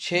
6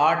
8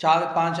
4-5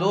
2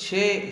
6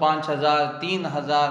5000 3000